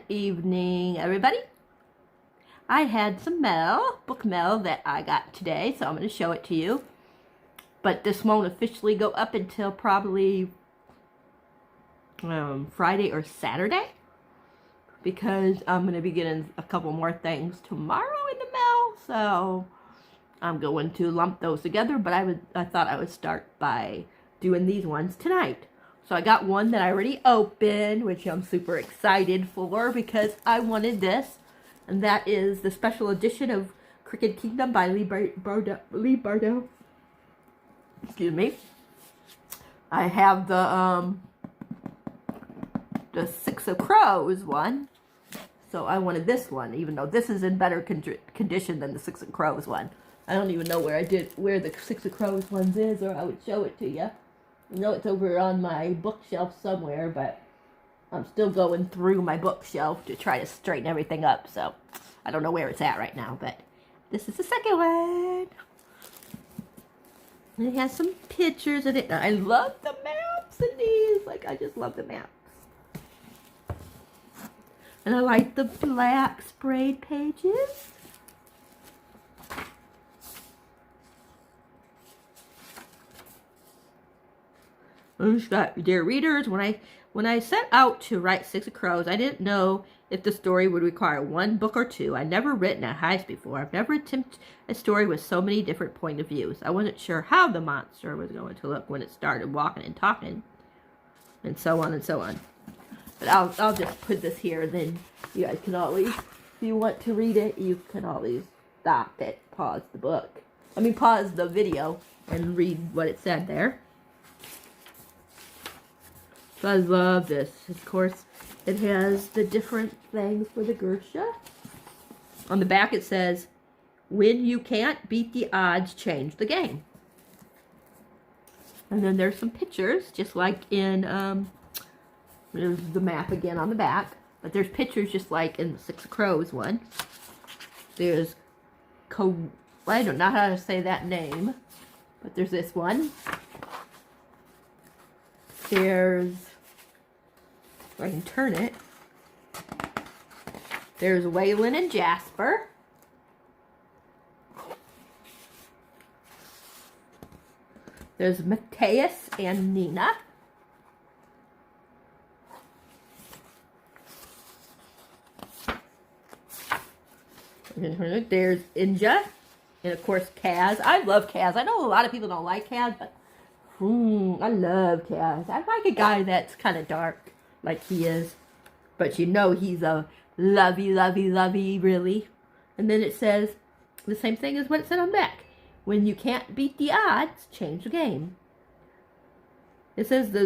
evening, everybody. I had some mail, book mail that I got today, so I'm going to show it to you. But this won't officially go up until probably Friday or Saturday, because I'm going to be getting a couple more things tomorrow in the mail, so I'm going to lump those together. But I thought I would start by doing these ones tonight. So I got one that I already opened, which I'm super excited for because I wanted this. And that is the special edition of Crooked Kingdom by Lee Bardo. Excuse me. I have the Six of Crows one. So I wanted this one, even though this is in better condition than the Six of Crows one. I don't even know where the Six of Crows ones is, or I would show it to you. I know it's over on my bookshelf somewhere, but I'm still going through my bookshelf to try to straighten everything up, so I don't know where it's at right now, but this is the second one. And it has some pictures in it. I love the maps in these. Like, I just love the maps. And I like the black sprayed pages. Dear readers, when I set out to write Six of Crows, I didn't know if the story would require one book or two. I'd never written a heist before. I've never attempted a story with so many different point of views. I wasn't sure how the monster was going to look when it started walking and talking, and so on and so on. But I'll just put this here, then you guys can always, if you want to read it, you can always stop it, pause the video, and read what it said there. So I love this. Of course, it has the different things for the Gersha. On the back it says, when you can't beat the odds, change the game. And then there's some pictures, just like in, there's the map again on the back. But there's pictures just like in the Six of Crows one. There's, I don't know how to say that name, but there's this one. There's, if I can turn it, there's Waylon and Jasper. There's Matthias and Nina. There's Inja. And of course Kaz. I love Kaz. I know a lot of people don't like Kaz, but I love Kaz. I like a guy that's kind of dark, like he is. But you know he's a lovey, really. And then it says the same thing as what it said on the back. When you can't beat the odds, change the game. It says the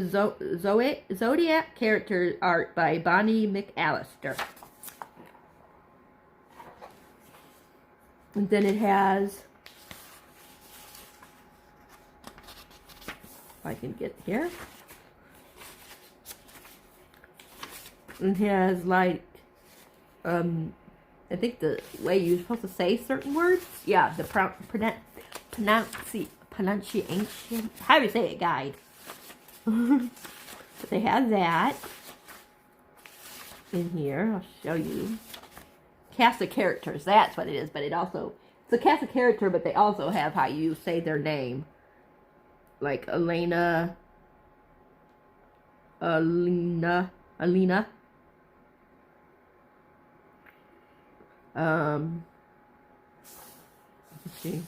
Zodiac character art by Bonnie McAllister. And then it has, if I can get here, it has like, I think the way you're supposed to say certain words, yeah, the pronunciation, how do you say it, guide. But they have that in here. I'll show you. Cast of characters, that's what it is, but it also, it's a cast of character, but they also have how you say their name. Like Alina. Let's see.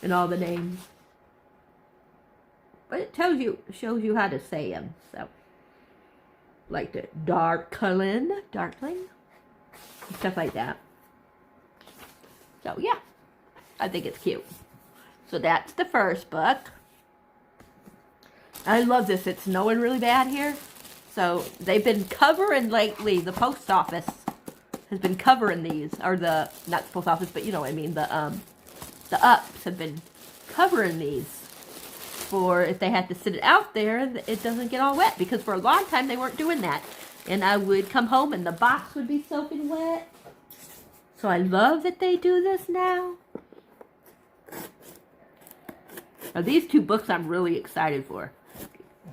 And all the names. But it shows you how to say them, so. Like the Darkling. Stuff like that. So yeah, I think it's cute. So that's the first book. I love this. It's snowing really bad here. So they've been covering lately, the post office has been covering these, or the, not the post office, but you know what I mean, the ups have been covering these for if they had to sit it out there, it doesn't get all wet, because for a long time they weren't doing that. And I would come home and the box would be soaking wet. So I love that they do this now. Now these two books I'm really excited for.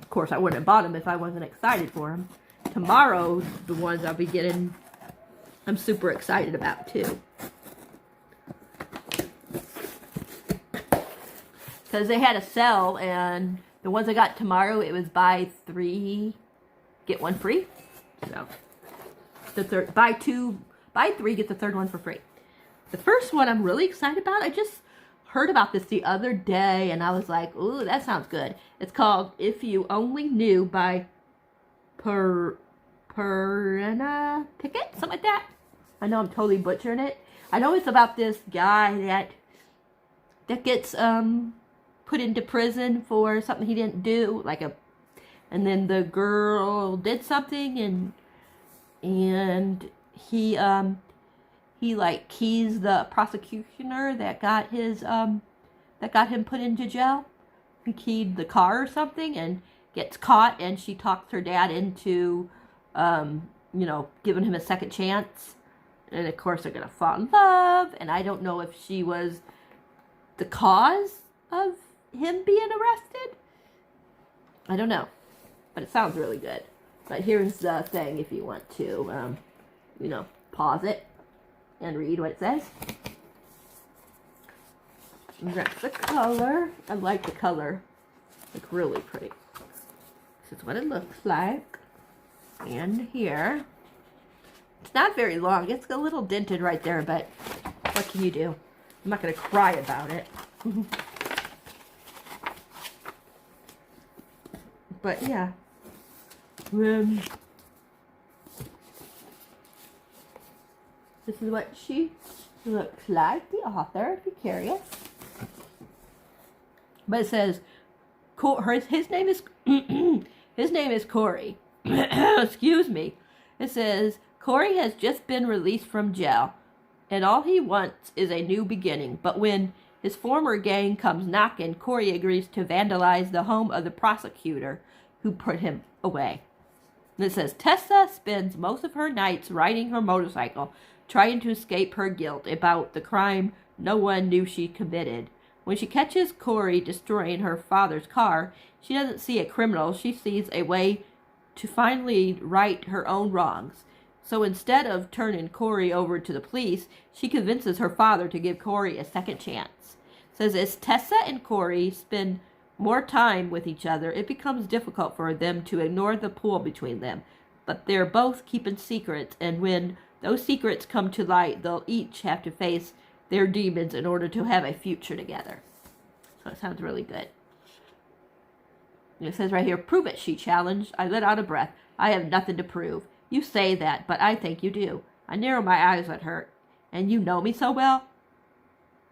Of course, I wouldn't have bought them if I wasn't excited for them. Tomorrow, the ones I'll be getting I'm super excited about too. Because they had a sale, and the ones I got tomorrow, it was buy 3, get 1 free. So, buy 3, get the third one for free. The first one I'm really excited about. I just heard about this the other day, and I was like, ooh, that sounds good. It's called If You Only Knew by Perena Pickett, something like that. I know I'm totally butchering it. I know it's about this guy that gets put into prison for something he didn't do, and then the girl did something, and he's the prosecutioner that got him put into jail. He keyed the car or something and gets caught, and she talks her dad into giving him a second chance. And of course they're gonna fall in love, and I don't know if she was the cause of him being arrested. I don't know, but it sounds really good. But here's the thing, if you want to pause it and read what it says. That's the color. I like the color. It's really pretty. This is what it looks like. And here. It's not very long. It's a little dented right there, but what can you do? I'm not going to cry about it. But yeah. This is what she looks like, the author, if you're curious. But it says, his name is Corey. Excuse me. It says, Corey has just been released from jail, and all he wants is a new beginning. But when his former gang comes knocking, Corey agrees to vandalize the home of the prosecutor who put him away. And it says, Tessa spends most of her nights riding her motorcycle, trying to escape her guilt about the crime no one knew she committed. When she catches Corey destroying her father's car, she doesn't see a criminal. She sees a way to finally right her own wrongs. So instead of turning Corey over to the police, she convinces her father to give Corey a second chance. It says, as Tessa and Corey spend more time with each other, it becomes difficult for them to ignore the pull between them. But they're both keeping secrets, and when those secrets come to light, they'll each have to face their demons in order to have a future together. So it sounds really good. And it says right here, prove it, she challenged. I let out a breath. I have nothing to prove. You say that, but I think you do. I narrow my eyes at her. And you know me so well?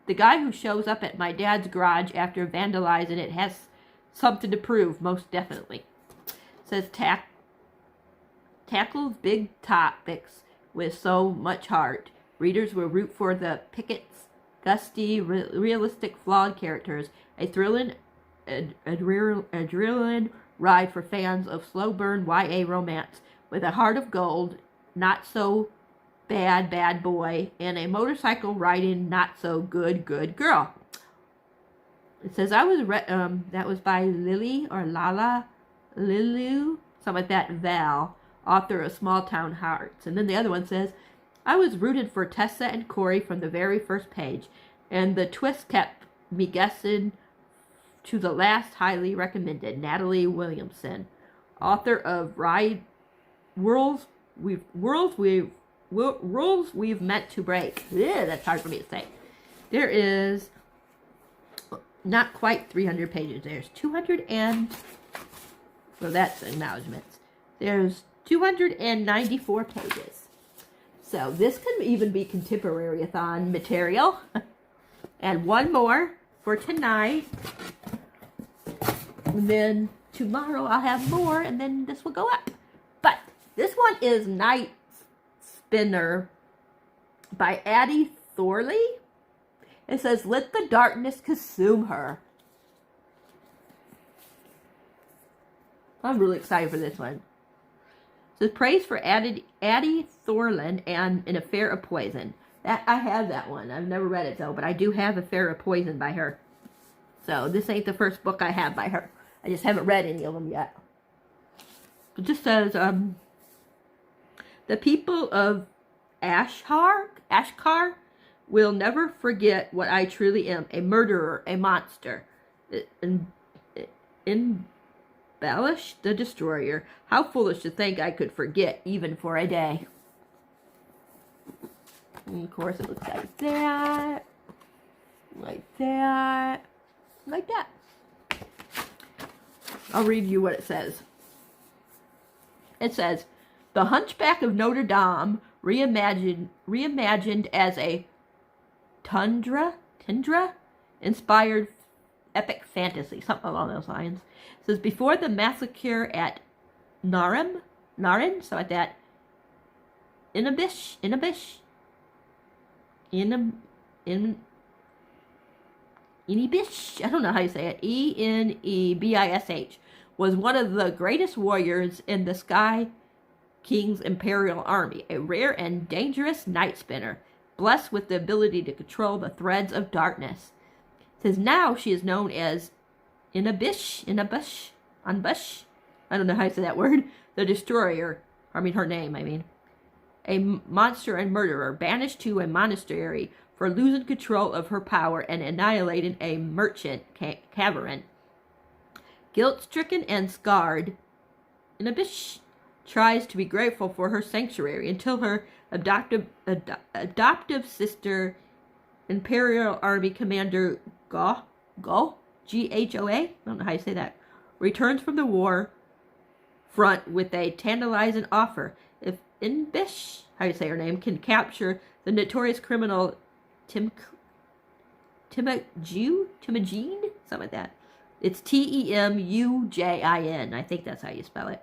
The guy who shows up at my dad's garage after vandalizing it has something to prove, most definitely. It says tackles big topics with so much heart. Readers will root for the Pickett's gusty, realistic, flawed characters. A thrilling adrenaline ride for fans of slow burn YA romance with a heart of gold, not so bad boy, and a motorcycle riding not so good girl. It says that was by Lily or Lala Lilu, something like that, Val, author of Small Town Hearts. And then the other one says, I was rooted for Tessa and Corey from the very first page, and the twist kept me guessing to the last. Highly recommended. Natalie Williamson, author of Worlds We've Meant to Break. Yeah, that's hard for me to say. There is not quite 300 pages. There's 200 and, well, that's acknowledgments. There's 294 pages. So this can even be contemporary-a-thon material. And one more for tonight. And then tomorrow I'll have more, and then this will go up. But this one is Night Spinner by Addie Thorley. It says, let the darkness consume her. I'm really excited for this one. It says, praise for Addie Thorlin and An Affair of Poison. I have that one. I've never read it, though, but I do have Affair of Poison by her. So this ain't the first book I have by her. I just haven't read any of them yet. It just says, the people of Ashkar will never forget what I truly am, a murderer, a monster. Embellish the destroyer. How foolish to think I could forget, even for a day. And of course, it looks like that. Like that. Like that. I'll read you what it says. It says, The Hunchback of Notre Dame, reimagined as a tundra-inspired epic fantasy, something along those lines. It says, before the massacre at Narin, so at that, Inibish, I don't know how you say it, Enebish, was one of the greatest warriors in the Sky King's imperial army, a rare and dangerous night spinner, blessed with the ability to control the threads of darkness. It says now she is known as Inibish, I don't know how you say that word, the destroyer, her name, a monster and murderer, banished to a monastery for losing control of her power and annihilating a merchant cavern. Guilt-stricken and scarred, Inibish tries to be grateful for her sanctuary until her adoptive sister, Imperial Army Commander Ghoa, Ghoa, I don't know how you say that, returns from the war front with a tantalizing offer. If Inibish, how you say her name, can capture the notorious criminal Temujin, something like that. It's Temujin, I think that's how you spell it.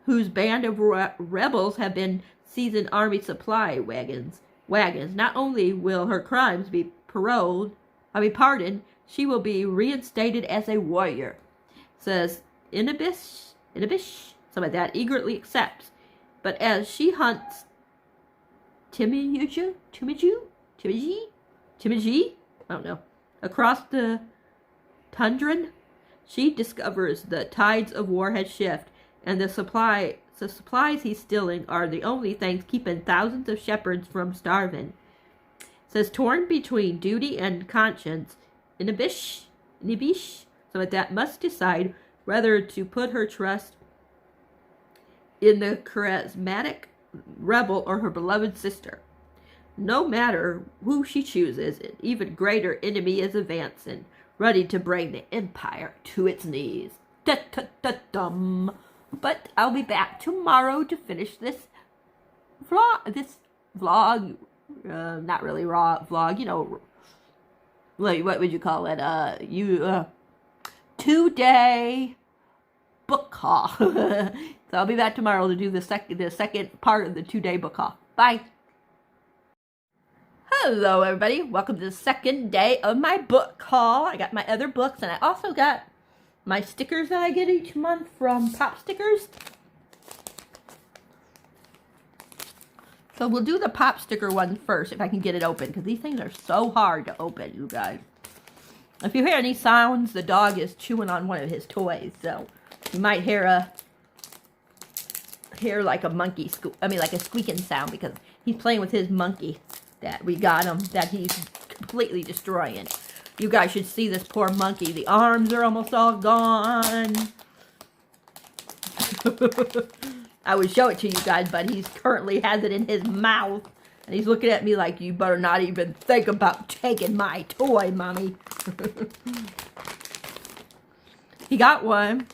Whose band of rebels have been seizing army supply wagons. Not only will her crimes be pardoned, she will be reinstated as a warrior. Says Inibish, something like that, eagerly accepts. But as she hunts Temujin, I don't know, across the tundra, she discovers the tides of war had shifted, and the supplies he's stealing are the only things keeping thousands of shepherds from starving. It says, torn between duty and conscience, Inibish, so that must decide whether to put her trust in the charismatic rebel or her beloved sister. No matter who she chooses, an even greater enemy is advancing, ready to bring the empire to its knees. Da-da-da-dum. But I'll be back tomorrow to finish this vlog, not really raw vlog, like, what would you call it, 2-day book haul. So I'll be back tomorrow to do the second part of the 2-day book haul. Bye. Hello, everybody. Welcome to the second day of my book haul. I got my other books, and I also got my stickers that I get each month from Pop Stickers. So we'll do the Pop Sticker one first, if I can get it open, because these things are so hard to open, you guys. If you hear any sounds, the dog is chewing on one of his toys, so you might hear like a monkey, like a squeaking sound, because he's playing with his monkey that we got him, that he's completely destroying. You guys should see this poor monkey. The arms are almost all gone. I would show it to you guys, but he currently has it in his mouth. And he's looking at me like, you better not even think about taking my toy, Mommy. He got one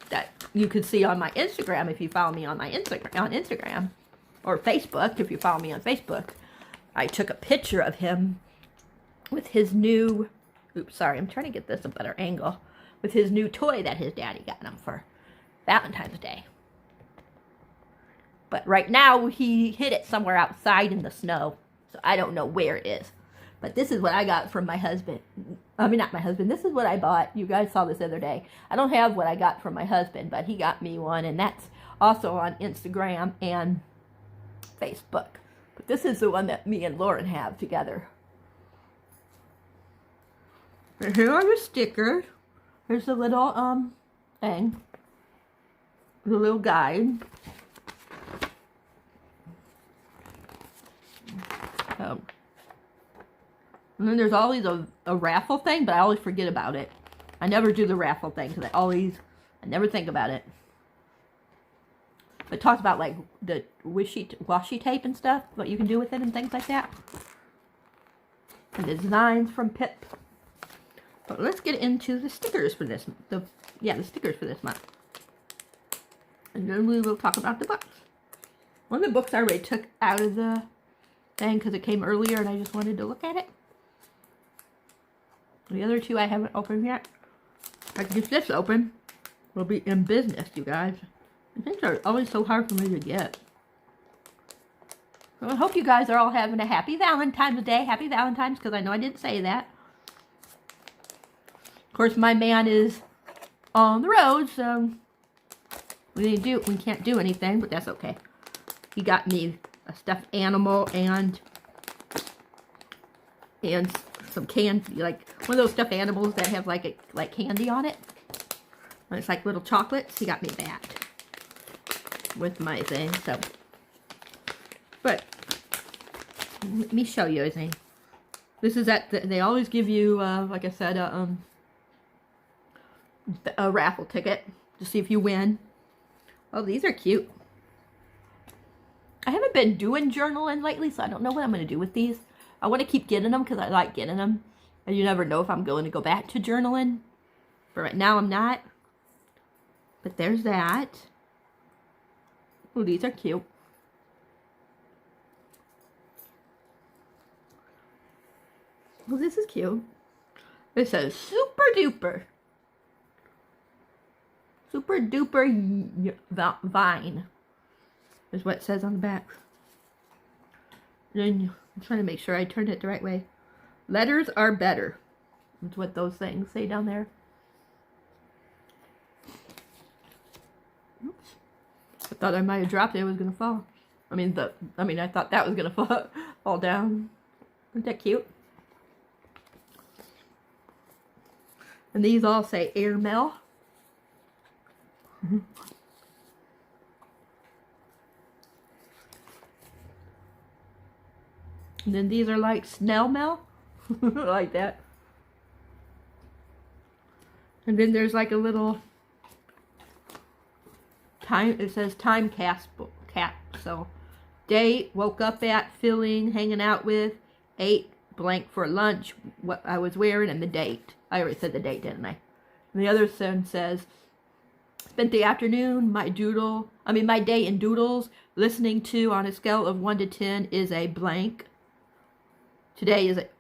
that you could see on my Instagram if you follow me on my Instagram. Or Facebook if you follow me on Facebook. I took a picture of him with his new, I'm trying to get this a better angle, with his new toy that his daddy got him for Valentine's Day. But right now, he hid it somewhere outside in the snow, so I don't know where it is. But this is what I got from my husband. Not my husband, this is what I bought. You guys saw this the other day. I don't have what I got from my husband, but he got me one, and that's also on Instagram and Facebook. But this is the one that me and Lauren have together. And here are the stickers. Here's the little thing. The little guide. So, and then there's always a raffle thing, but I always forget about it. I never do the raffle thing because I never think about it. But it talks about like the washi tape and stuff, what you can do with it and things like that. And the designs from Pip. But let's get into the stickers for this. The stickers for this month. And then we will talk about the books. One of the books I already took out of the thing because it came earlier and I just wanted to look at it. The other two I haven't opened yet. If I can get this open, we'll be in business, you guys. Things are always so hard for me to get. So I hope you guys are all having a happy Valentine's Day. Happy Valentine's, because I know I didn't say that. Of course, my man is on the road, so we can't do anything, but that's okay. He got me a stuffed animal and some candy, like one of those stuffed animals that have like candy on it. And it's like little chocolates. He got me that with my thing. So, but let me show you a thing. This is they always give you, like I said, a raffle ticket to see if you win. Oh, these are cute. I haven't been doing journaling lately, so I don't know what I'm going to do with these. I want to keep getting them because I like getting them. And you never know if I'm going to go back to journaling. But right now I'm not. But there's that. Oh, these are cute. Oh, this is cute. It says super duper. Super duper vine. Is what it says on the back. Then I'm trying to make sure I turned it the right way. Letters are better. That's what those things say down there. Oops. I thought I might have dropped it. It was gonna fall. I thought that was gonna fall down. Isn't that cute? And these all say airmail. And then these are like snail mail. Like that. And then there's like a little time, it says time capsule. So, date, woke up at, feeling, hanging out with, ate, blank for lunch, what I was wearing, and the date. I already said the date, didn't I? And the other one says, spent the afternoon, my day in doodles, listening to, on a scale of 1 to 10 is a blank.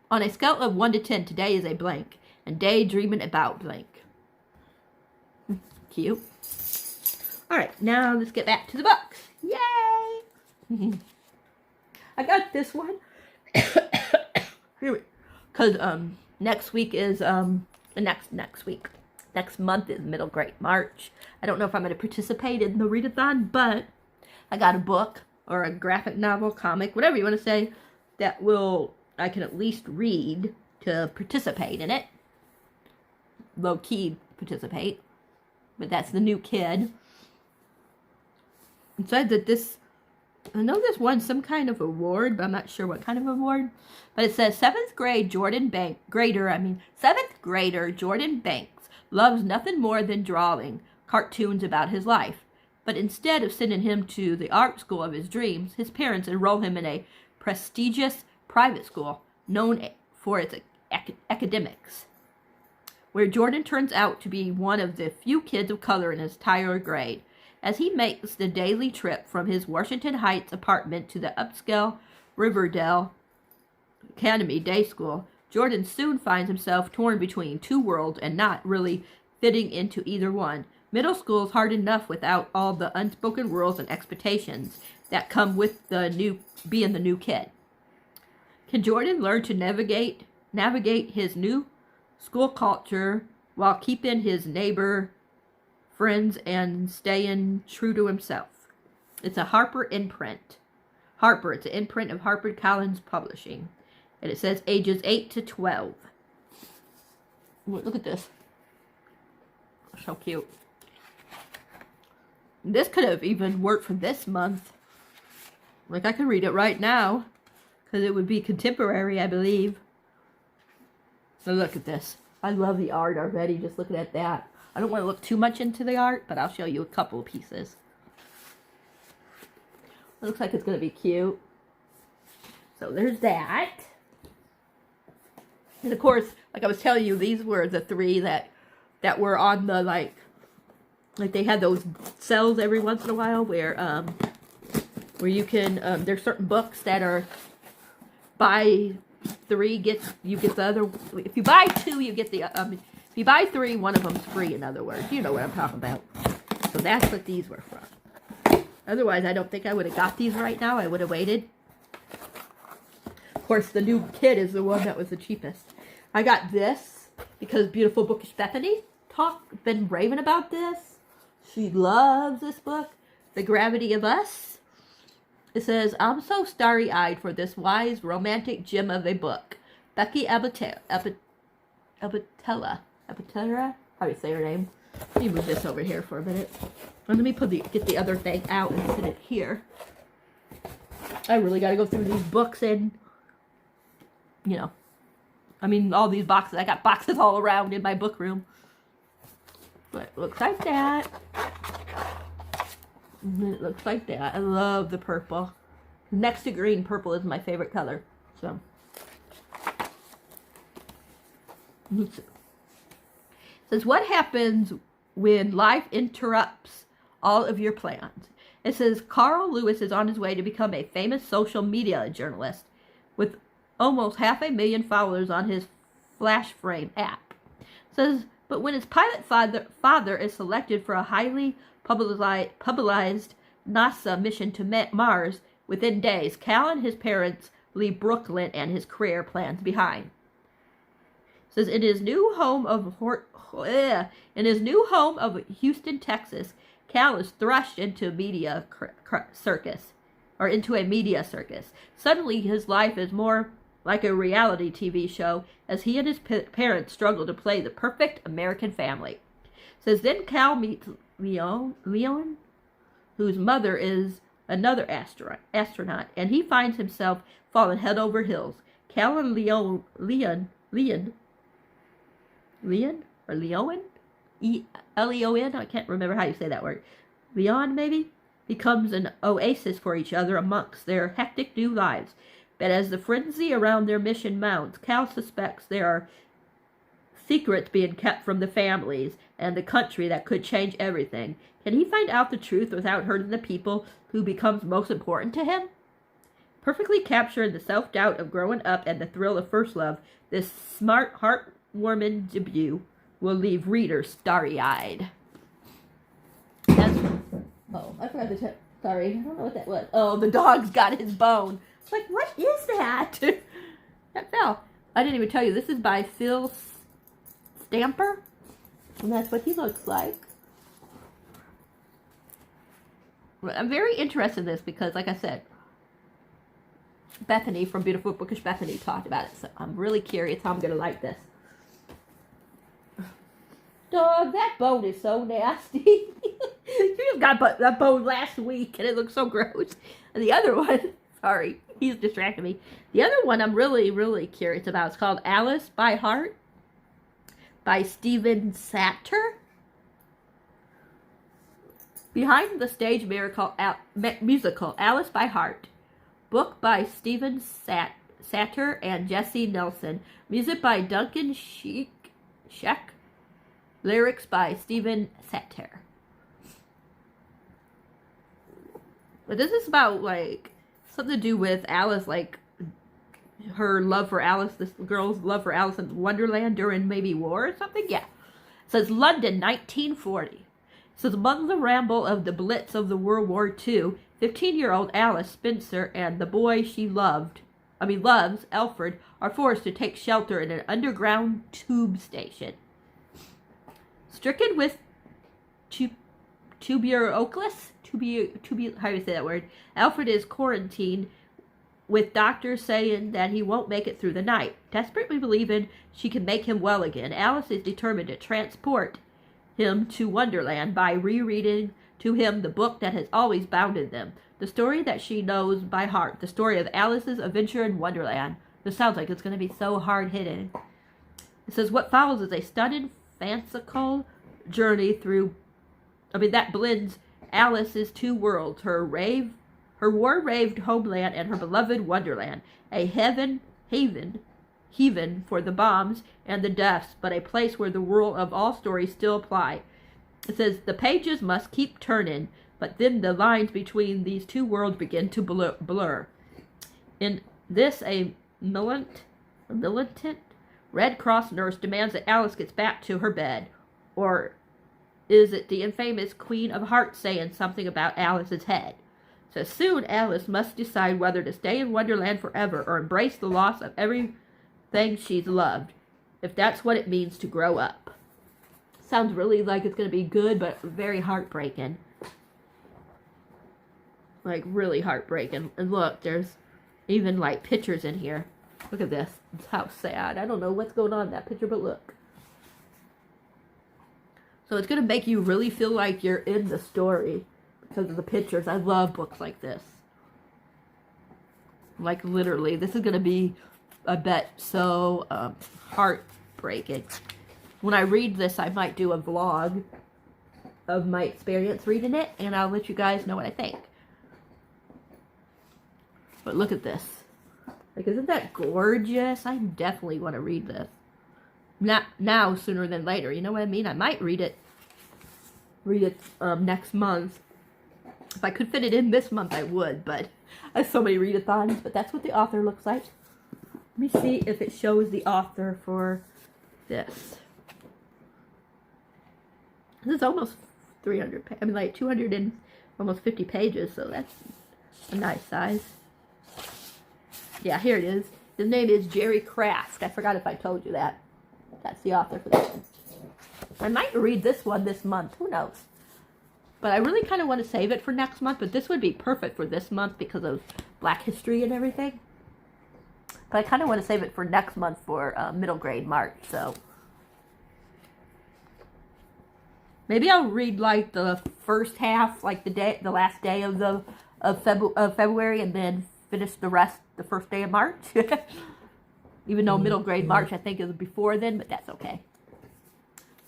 On a scale of 1 to 10, today is a blank. And daydreaming about blank. Cute. Alright, now let's get back to the books. Yay! I got this one. Because next week is, next month is middle grade, March. I don't know if I'm going to participate in the readathon, but I got a book or a graphic novel, comic, whatever you want to say, that I can at least read to participate in it. Low-key participate. But that's the new kid. It said that I know this won some kind of award, but I'm not sure what kind of award. But it says 7th grader Jordan Banks loves nothing more than drawing cartoons about his life. But instead of sending him to the art school of his dreams, his parents enroll him in a prestigious private school known for its academics, where Jordan turns out to be one of the few kids of color in his entire grade. As he makes the daily trip from his Washington Heights apartment to the upscale Riverdale Academy Day School, Jordan soon finds himself torn between two worlds and not really fitting into either one. Middle school is hard enough without all the unspoken rules and expectations that come with being the new kid. Can Jordan learn to navigate his new school culture while keeping his neighbor friends and staying true to himself? It's a Harper imprint. It's an imprint of HarperCollins Publishing. And it says ages 8 to 12. Look at this. So cute. This could have even worked for this month. Like, I could read it right now. because it would be contemporary, I believe. So look at this. I love the art already, just looking at that. I don't want to look too much into the art, but I'll show you a couple of pieces. It looks like it's going to be cute. So there's that. And of course, like I was telling you, these were the three that were on the, like they had those sales every once in a while where you can, there's certain books that are buy three, you get the other, if you buy two, you get the, if you buy three, one of them's free, in other words. You know what I'm talking about. So that's what these were from. Otherwise, I don't think I would have got these right now. I would have waited. Of course, the new kit is the one that was the cheapest. I got this because Beautiful Bookish Bethany been raving about this. She loves this book, The Gravity of Us. It says, I'm so starry-eyed for this wise, romantic gem of a book. Becky Abatella. How do you say her name? Let me move this over here for a minute. And let me get the other thing out and put it here. I really got to go through these books and, you know, I mean, all these boxes. I got boxes all around in my book room. But it looks like that. And it looks like that. I love the purple. Next to green, purple is my favorite color. So, it says, what happens when life interrupts all of your plans? It says, Carl Lewis is on his way to become a famous social media journalist with almost 500,000 followers on his Flash Frame app. It says, but when his pilot father is selected for a highly publicized NASA mission to Mars within days, Cal and his parents leave Brooklyn and his career plans behind. It says, in his new home of Houston, Texas, Cal is thrust into a media circus. Suddenly, his life is more like a reality TV show as he and his parents struggle to play the perfect American family. It says, then Cal meets Leon, whose mother is another astronaut, and he finds himself falling head over heels. Cal and Leon, L-E-O-N? I can't remember how you say that word. Leon, maybe? Becomes an oasis for each other amongst their hectic new lives. But as the frenzy around their mission mounts, Cal suspects there are secrets being kept from the families and the country that could change everything. Can he find out the truth without hurting the people who becomes most important to him? Perfectly capturing the self-doubt of growing up and the thrill of first love, this smart, heartwarming debut will leave readers starry-eyed. Oh, I forgot to check. Sorry, I don't know what that was. Oh, the dog's got his bone. It's like, what is that? That fell. I didn't even tell you. This is by Phil Stamper. And that's what he looks like. I'm very interested in this because, like I said, Bethany from Beautiful Bookish Bethany talked about it. So I'm really curious how I'm going to like this. Dog, that bone is so nasty. You just got that bone last week and it looks so gross. And the other one, sorry, he's distracting me. The other one I'm really, really curious about. It's called Alice by Heart by Stephen Satter. Behind the Stage musical Alice by Heart. Book by Stephen Satter and Jesse Nelson. Music by Duncan Sheck. Lyrics by Stephen Satter. But this is about, like, something to do with Alice, like, her love for Alice, this girl's love for Alice in Wonderland during maybe war or something? Yeah. It says London, 1940. It says among the ramble of the Blitz of the World War II, 15-year-old Alice Spencer and the boy she loves, Alfred, are forced to take shelter in an underground tube station. Stricken with tuberculosis, how do you say that word? Alfred is quarantined with doctors saying that he won't make it through the night. Desperately believing she can make him well again, Alice is determined to transport him to Wonderland by rereading to him the book that has always bounded them, the story that she knows by heart, the story of Alice's adventure in Wonderland. This sounds like it's going to be so hard-hitting. It says, what follows is a stunning, fanciful journey that blends Alice's two worlds, her war-raved homeland and her beloved Wonderland, a haven for the bombs and the deaths, but a place where the rule of all stories still apply. It says, the pages must keep turning, but then the lines between these two worlds begin to blur. In this, a militant Red Cross nurse demands that Alice gets back to her bed. Or is it the infamous Queen of Hearts saying something about Alice's head? So soon Alice must decide whether to stay in Wonderland forever or embrace the loss of everything she's loved, if that's what it means to grow up. Sounds really like it's going to be good, but very heartbreaking. Like, really heartbreaking. And look, there's even, like, pictures in here. Look at this. It's how sad. I don't know what's going on in that picture, but look. So it's going to make you really feel like you're in the story because of the pictures. I love books like this. Like, literally. This is going to be, I bet, so heartbreaking. When I read this, I might do a vlog of my experience reading it, and I'll let you guys know what I think. But look at this. Like, isn't that gorgeous? I definitely want to read this. Not now, sooner than later. You know what I mean? I might read it next month. If I could fit it in this month, I would, but I have so many readathons. But that's what the author looks like. Let me see if it shows the author for this. This is almost 300, I mean, like 200 and almost 50 pages, so that's a nice size. Yeah, here it is. His name is Jerry Craft. I forgot if I told you that. That's the author for this one. I might read this one this month. Who knows? But I really kind of want to save it for next month, but this would be perfect for this month because of Black History and everything. But I kind of want to save it for next month for middle grade March, so. Maybe I'll read like the first half, like the last day of February, and then finish the rest the first day of March. Even though middle grade March, I think, is before then, but that's okay.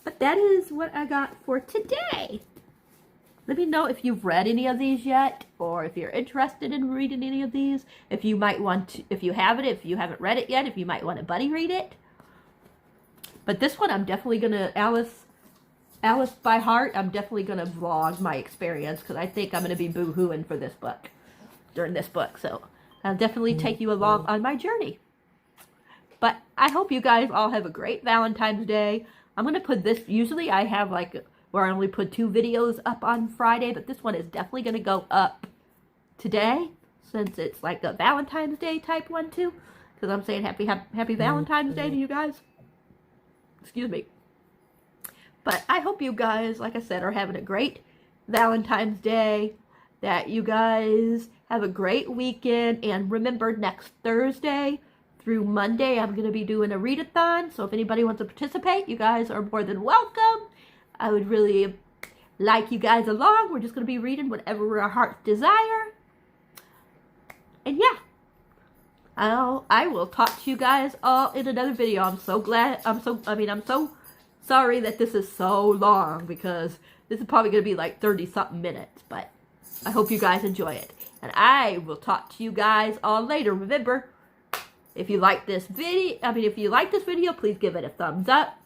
But that is what I got for today. Let me know if you've read any of these yet, or if you're interested in reading any of these. If you might want to, if you haven't read it yet, if you might want to buddy read it. But this one, I'm definitely gonna Alice by heart. I'm definitely gonna vlog my experience because I think I'm gonna be boo-hooing for this book during this book. So I'll definitely take you along on my journey. But I hope you guys all have a great Valentine's Day. I'm going to put this, usually I have like, where I only put 2 videos up on Friday, but this one is definitely going to go up today, since it's like a Valentine's Day type one too, because I'm saying happy Valentine's Day to you guys. Excuse me. But I hope you guys, like I said, are having a great Valentine's Day, that you guys have a great weekend, and remember, next Thursday through Monday, I'm going to be doing a readathon, so if anybody wants to participate, you guys are more than welcome. I would really like you guys along. We're just going to be reading whatever our hearts desire. And yeah, I will talk to you guys all in another video. I'm so sorry that this is so long, because this is probably going to be like 30-something minutes, but I hope you guys enjoy it. And I will talk to you guys all later. Remember, if you like this video, please give it a thumbs up.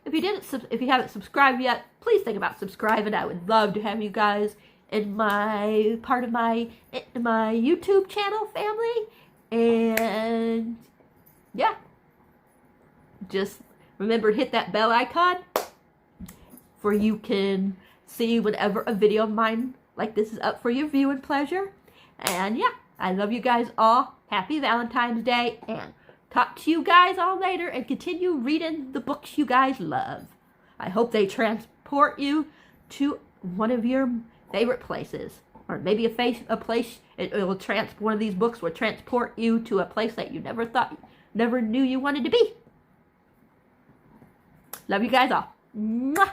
If you haven't subscribed yet, please think about subscribing. I would love to have you guys in my part of my YouTube channel family. And yeah, just remember, hit that bell icon for you can see whenever a video of mine like this is up for your viewing pleasure. And yeah, I love you guys all. Happy Valentine's Day, and talk to you guys all later, and continue reading the books you guys love. I hope they transport you to one of your favorite places, or maybe a place. One of these books will transport you to a place that you never knew you wanted to be. Love you guys all. Mwah!